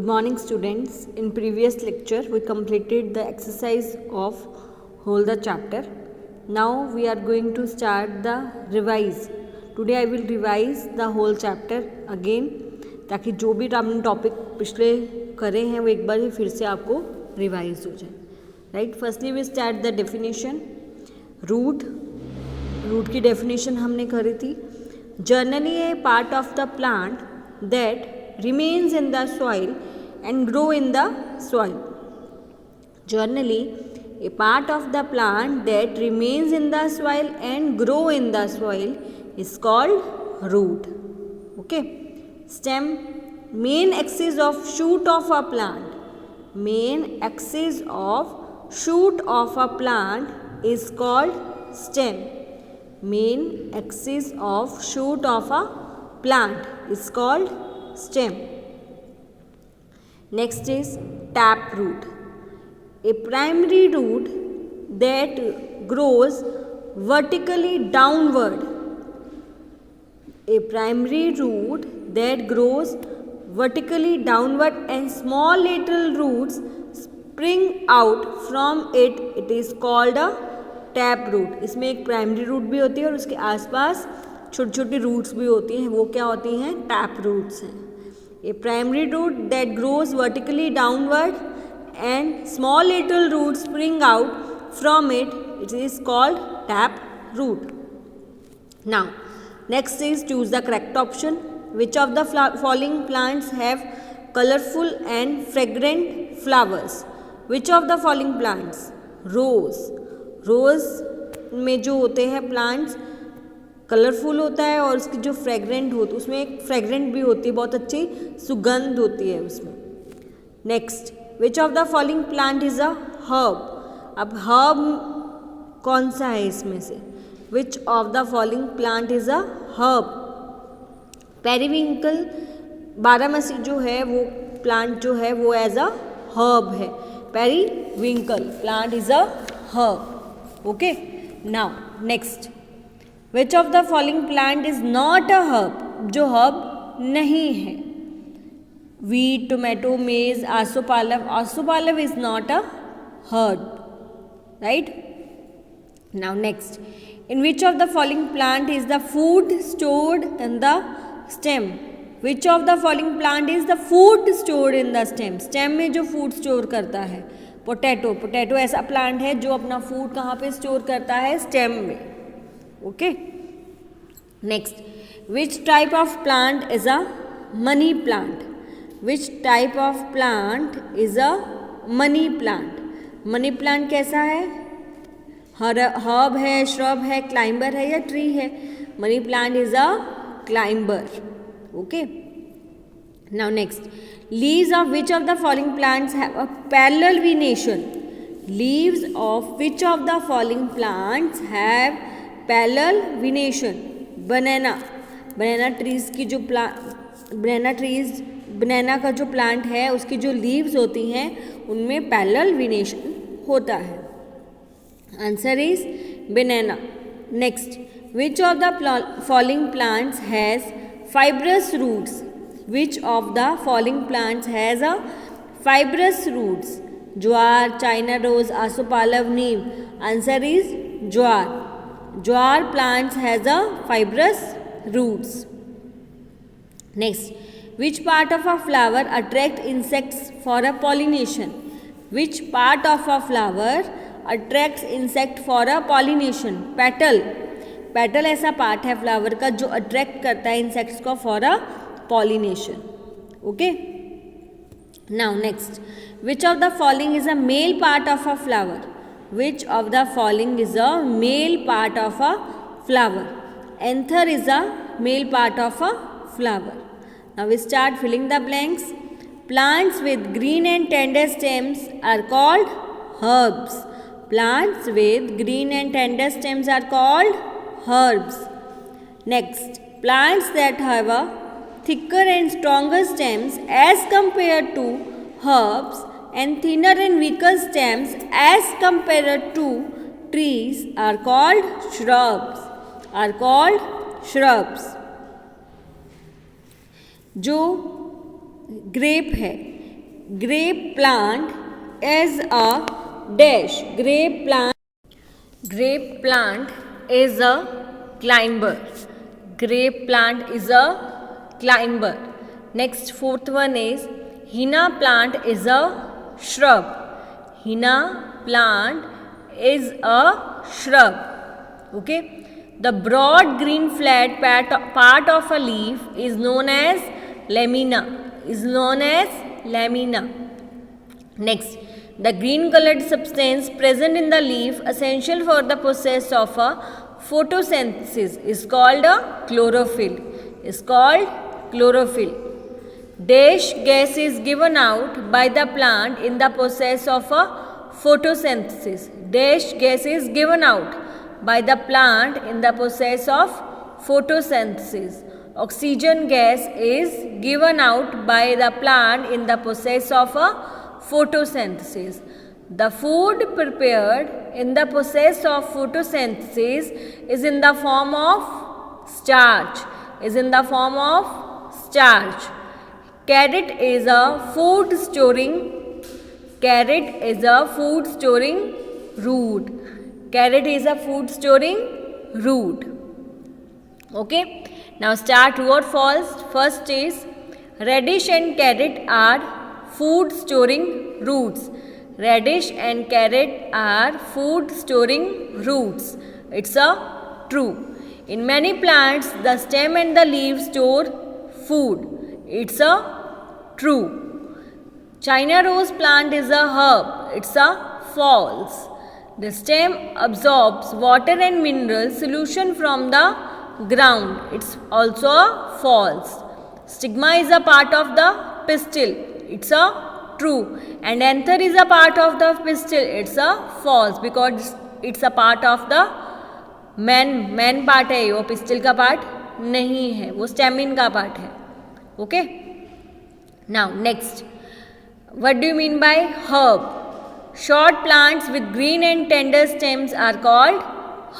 Good morning students. In previous lecture we completed the exercise of whole the chapter. Now we are going to start the revise. Today I will revise the whole chapter again ताकि जो भी आपने topic पिछले करे हैं वो एक बार ही फिर से आपको रिवाइज हो जाए. Right, firstly we start the definition. Root की डेफिनेशन हमने करी थी. Generally a part of the plant that remains in the soil and grow in the soil. Generally, a part of the plant that remains in the soil and grow in the soil is called root. Okay. Stem, main axis of shoot of a plant. Main axis of shoot of a plant is called stem. Main axis of shoot of a plant is called stem. Next is tap root. A primary root that grows vertically downward. A primary root that grows vertically downward and small little roots spring out from it. It is called a tap root. इसमें एक primary root भी होती है और उसके आसपास छोटी छोटी रूट्स भी होती हैं. वो क्या होती हैं? टैप रूट्स हैं. A primary root that grows vertically downward and small little root spring out from it. It is called tap root. Now next is choose the correct option. Which of the following plants have colourful and fragrant flowers? Which of the following plants? Rose. Rose में जो होते हैं plants colourful होता है और उसकी जो fragrant होती है उसमें एक फ्रेग्रेंट भी होती है, बहुत अच्छी सुगंध होती है उसमें. Next, which of the following plant is a herb? अब हर्ब कौन सा है इसमें से? विच of the following plant is a herb? Periwinkle, बारहमासी जो है वो प्लांट जो है वो एज अ हर्ब है. Periwinkle plant is a herb. Okay. Now next, which of the following plant is not a herb? जो हर्ब नहीं है. वीट, टोमेटो, मेज, आसोपालव. आसोपालव is not a herb. Right. Now next, in which of the following plant is the food stored in the stem? Which of the following plant is the food stored in the stem? Stem में जो food store करता है. Potato. Potato ऐसा plant है जो अपना food कहाँ पे स्टोर करता है? स्टेम में. Okay. Next, which type of plant is a money plant? Which type of plant is a money plant? Money plant कैसा है? herb है, shrub है, climber है या tree है? Money plant is a climber. Okay. Now next, leaves of which of the following plants have a parallel venation? Leaves of which of the following plants have parallel विनेशन? Banana. Banana trees की जो बनाना का जो plant है उसकी जो leaves होती हैं उनमें पैरेलल विनेशन होता है. Answer is banana. Next, which of the following plants has fibrous roots? Which of the following plants has a fibrous roots? Jowar, China rose, आसोपालव, neem. Answer is jowar. Jowar plants has a fibrous roots. Next, which part of a flower attract insects for a pollination? Which part of a flower attracts insect for a pollination? Petal. Petal ऐसा part है flower का जो attract करता है insects को for a pollination. Okay. Now next, which of the following is a male part of a flower? Which of the following is a male part of a flower? Anther is a male part of a flower. Now we start filling the blanks. Plants with green and tender stems are called herbs. Plants with green and tender stems are called herbs. Next, plants that have a thicker and stronger stems as compared to herbs and thinner and weaker stems as compared to trees are called shrubs. Are called shrubs. जो grep है grape plant is a dash. Grape plant is a climber. Grape plant is a climber. Next, fourth one is henna plant is a shrub. Henna plant is a shrub. Okay. The broad green flat part of a leaf is known as lamina. Next, the green colored substance present in the leaf essential for the process of a photosynthesis is called a chlorophyll. Dash gas is given out by the plant in the process of a photosynthesis. Dash gas is given out by the plant in the process of photosynthesis. Oxygen gas is given out by the plant in the process of a photosynthesis. The food prepared in the process of photosynthesis is in the form of starch. Carrot is a food storing root. Okay. Now start true or false. First is radish and carrot are food storing roots. It's a true. In many plants, the stem and the leaves store food. It's a true. China rose plant is a herb. It's a false. The stem absorbs water and mineral solution from the ground. It's also a false. Stigma is a part of the pistil. It's a true. And anther is a part of the pistil. It's a false because it's a part of the main part है. वो pistil का part नहीं है. वो stamen का part है. Okay. Now next. What do you mean by herb? Short plants with green and tender stems are called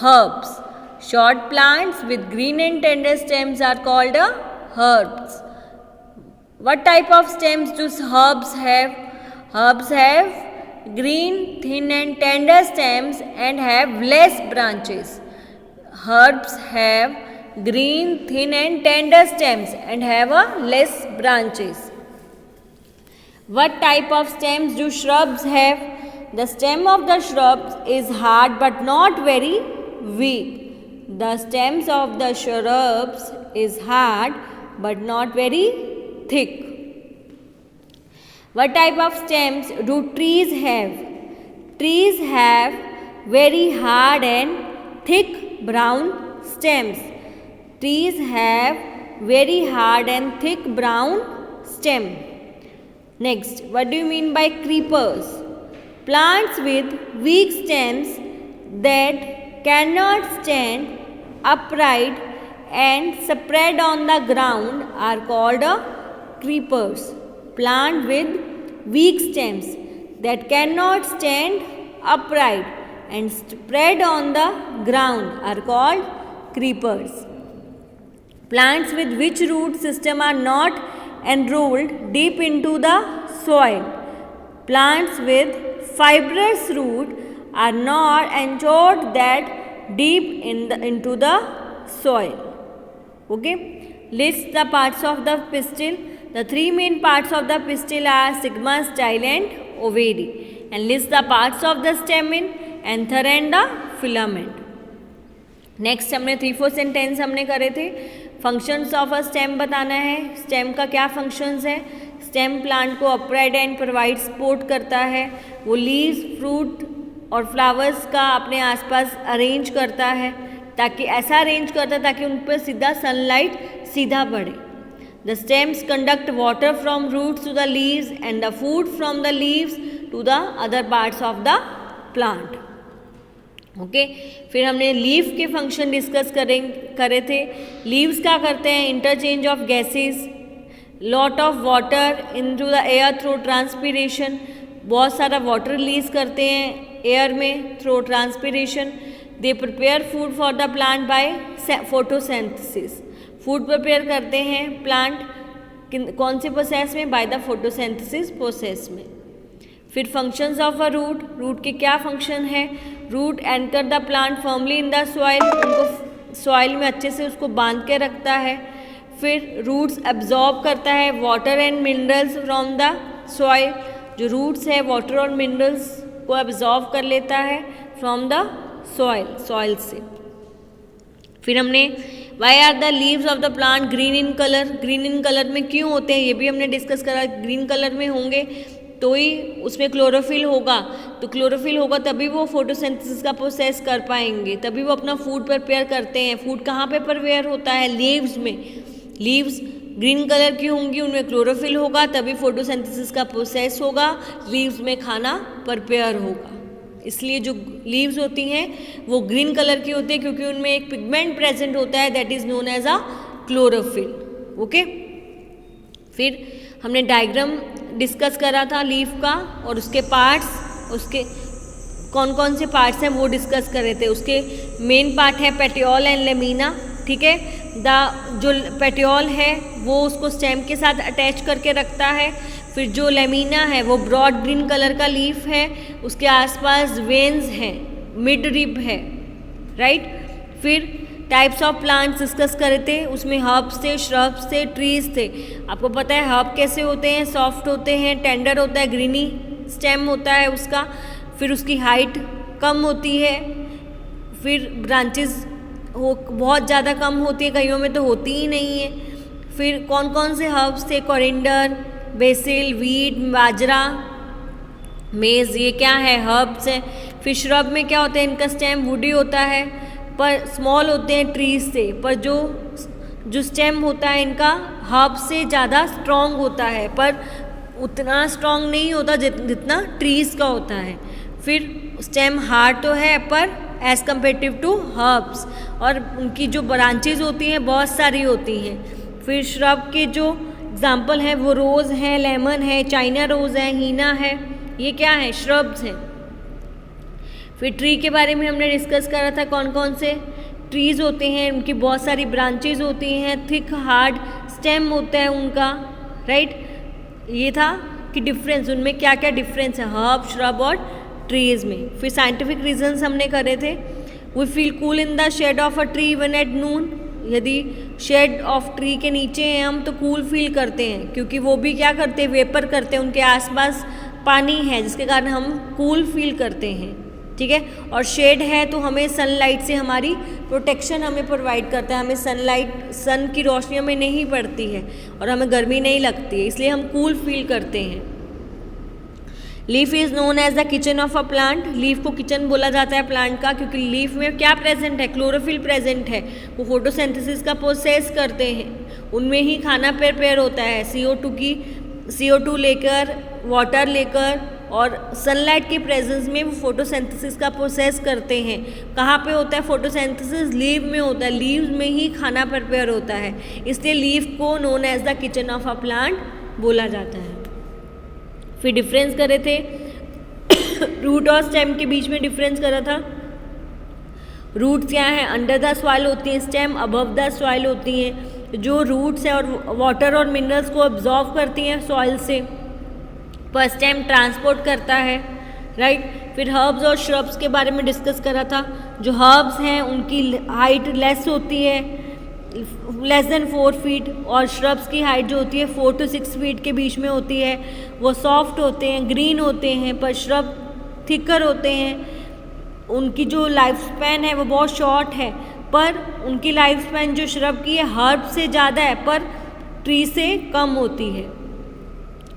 herbs. What type of stems do herbs have? Herbs have green, thin and tender stems and have less branches. Herbs have green, thin and tender stems and have less branches. What type of stems do shrubs have? The stem of the shrubs is hard but not very weak. The stems of the shrubs is hard but not very thick. What type of stems do trees have? Trees have very hard and thick brown stems. Next, what do you mean by creepers? Plants with weak stems that cannot stand upright and spread on the ground are called creepers. Plant with weak stems that cannot stand upright and spread on the ground are called creepers. Plants with which root system are not enrolled deep into the soil. Plants with fibrous root are not enrolled that deep into the soil. Okay. List the parts of the pistil. The three main parts of the pistil are stigma, style and ovary. And list the parts of the stamen, anther and the filament. Next हमने 3-4 sentence हमने करे थे. Functions of a stem बताना है. Stem का क्या functions है? Stem plant को अपराइट एंड प्रोवाइड सपोर्ट करता है. वो लीव्स, फ्रूट और फ्लावर्स का अपने आसपास अरेंज करता है, ताकि ऐसा अरेंज करता है ताकि उन पर सीधा सनलाइट सीधा पड़े. The stems conduct water from roots to the leaves and the food from the leaves to the other parts of the plant. Okay. फिर हमने लीफ के फंक्शन डिस्कस करे थे. लीव्स क्या करते हैं? Interchange of gases, lot of water into the air through transpiration. बहुत सारा वाटर रिलीज करते हैं एयर में through transpiration. They prepare food for the plant by photosynthesis. Food prepare करते हैं प्लांट कौन से प्रोसेस में? बाय द फोटोसिंथेसिस प्रोसेस में। फिर फंक्शंस ऑफ अ रूट के क्या फंक्शन है? Root anchor the plant firmly in the soil, उनको सॉइल में अच्छे से उसको बांध के रखता है। फिर रूट्स एब्जॉर्ब करता है water and minerals from the soil, जो रूट्स है वाटर और मिनरल्स को एब्जॉर्ब कर लेता है फ्रॉम द सॉइल से। फिर हमने why are the leaves of the plant green in colour में क्यों होते हैं ये भी हमने डिस्कस करा। ग्रीन कलर में होंगे तो ही उसमें क्लोरोफिल होगा, तो क्लोरोफिल होगा तभी वो फोटोसिंथेसिस का प्रोसेस कर पाएंगे, तभी वो अपना फूड प्रिपेयर करते हैं। फूड कहाँ पे प्रिपेयर होता है? लीव्स में। लीव्स ग्रीन कलर की होंगी, उनमें क्लोरोफिल होगा, तभी फोटोसिंथेसिस का प्रोसेस होगा, लीव्स में खाना प्रिपेयर होगा। इसलिए जो लीव्स होती हैं वो ग्रीन कलर की होती है क्योंकि उनमें एक पिगमेंट प्रेजेंट होता है that is known as a chlorophyll. Okay, फिर हमने डायग्राम डिस्कस करा था लीफ का और उसके पार्ट्स, उसके कौन कौन से पार्ट्स हैं वो डिस्कस कर रहे थे। उसके मेन पार्ट है पेटियोल एंड लेमिना, ठीक है। जो पेटियोल है वो उसको स्टेम के साथ अटैच करके रखता है। फिर जो लेमिना है वो ब्रॉड ग्रीन कलर का लीफ है, उसके आसपास वेन्स हैं, मिड रिब है, राइट। फिर टाइप्स ऑफ प्लांट्स डिस्कस करे थे, उसमें हर्ब्स थे, श्रब्स थे, ट्रीज थे। आपको पता है हर्ब कैसे होते हैं? सॉफ्ट होते हैं, टेंडर होता है, ग्रीनी स्टेम होता है उसका, फिर उसकी हाइट कम होती है, फिर ब्रांचेस बहुत ज़्यादा कम होती है, कईयों में तो होती ही नहीं है। फिर कौन कौन से हर्ब्स थे? कोरिएंडर, बेसिल, वीट, बाजरा, मेज़, ये क्या है? हर्ब्स है। फिर श्रब में क्या होता है? इनका स्टेम वुडी होता है पर स्मॉल होते हैं ट्रीज से, पर जो स्टेम होता है इनका हर्ब से ज़्यादा स्ट्रॉन्ग होता है, पर उतना स्ट्रॉन्ग नहीं होता जितना ट्रीज का होता है। फिर स्टेम हार्ड तो है पर एज़ कम्पेटिव टू हर्ब्स, और उनकी जो ब्रांचेज होती हैं बहुत सारी होती हैं। फिर श्रब के जो एग्जाम्पल हैं वो रोज़ है, लेमन है, चाइना रोज़ है, हीना है, ये क्या है? श्रब्स हैं। फिर ट्री के बारे में हमने डिस्कस करा था, कौन कौन से ट्रीज होते हैं, उनकी बहुत सारी ब्रांचेज होती हैं, थिक हार्ड स्टेम होता है उनका, राइट। ये था कि डिफरेंस, उनमें क्या क्या डिफरेंस है हर्ब, श्रब और ट्रीज में। फिर साइंटिफिक रीजंस हमने करे थे। We feel cool in the shade of a tree even at noon, यदि शेड ऑफ ट्री के नीचे हैं हम तो कूल फील करते हैं, क्योंकि वो भी क्या करते हैं? वेपर करते हैं, उनके आसपास पानी है जिसके कारण हम कूल फील करते हैं, ठीक है। और शेड है तो हमें सनलाइट से हमारी प्रोटेक्शन हमें प्रोवाइड करता है, हमें सन की रोशनी हमें नहीं पड़ती है और हमें गर्मी नहीं लगती है, इसलिए हम कूल फील करते हैं। Leaf is known as the kitchen of a plant, leaf को किचन बोला जाता है प्लांट का, क्योंकि लीफ में क्या प्रेजेंट है? क्लोरोफिल प्रेजेंट है, वो फोटोसिंथेसिस का प्रोसेस करते हैं, उनमें ही खाना प्रिपेयर होता है। CO2 लेकर, वाटर लेकर और सनलाइट के प्रेजेंस में वो फोटोसिंथेसिस का प्रोसेस करते हैं। कहाँ पे होता है फोटोसिंथेसिस? लीव में होता है, लीव्स में ही खाना प्रिपेयर होता है, इसलिए लीफ को known as the kitchen of a plant बोला जाता है। फिर डिफरेंस करे थे रूट और स्टेम के बीच में डिफरेंस करा था। रूट्स क्या है? अंडर द सॉइल होती हैं, स्टेम अबव द सॉइल होती हैं। जो रूट्स है और वाटर और मिनरल्स को अब्जॉर्व करती हैं सॉइल से, पर स्टेम ट्रांसपोर्ट करता है, राइट। फिर हर्ब्स और श्रब्स के बारे में डिस्कस करा था। जो हर्ब्स हैं उनकी हाइट लेस होती है, लेस देन 4 फीट, और श्रब्स की हाइट जो होती है 4 to 6 फीट के बीच में होती है। वो सॉफ्ट होते हैं, ग्रीन होते हैं, पर श्रब थिकर होते हैं। उनकी जो लाइफ स्पैन है वो बहुत शॉर्ट है, पर उनकी लाइफ स्पैन जो श्रब की है हर्ब से ज़्यादा है पर ट्री से कम होती है।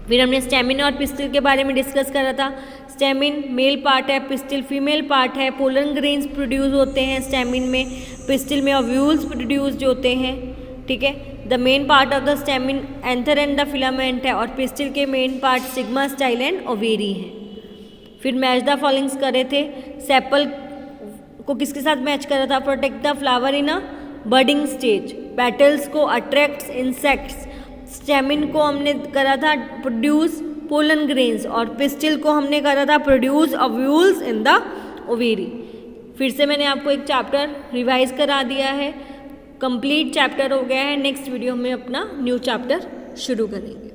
फिर हमने स्टेमिन और पिस्टिल के बारे में डिस्कस करा था। स्टेमिन मेल पार्ट है, पिस्टिल फीमेल पार्ट है। पोलन ग्रेन्स प्रोड्यूस होते हैं स्टेमिन में, पिस्टिल में ओव्यूल्स प्रोड्यूस्ड होते हैं, ठीक है। The main part of the stamen anther and the filament है, और पिस्टिल के main part sigma, style and ovary हैं। फिर मैच द फॉलोइंग्स करे थे। सेपल को किसके साथ मैच करा था? Protect the flower in a budding stage. Petals को अट्रैक्ट्स इंसेक्ट्स। स्टेमिन को हमने करा था प्रोड्यूस पोलन ग्रेन्स, और पिस्टिल को हमने करा था produce ovules in the ovary. फिर से मैंने आपको एक चैप्टर रिवाइज करा दिया है, कंप्लीट चैप्टर हो गया है। नेक्स्ट वीडियो में अपना न्यू चैप्टर शुरू करेंगे।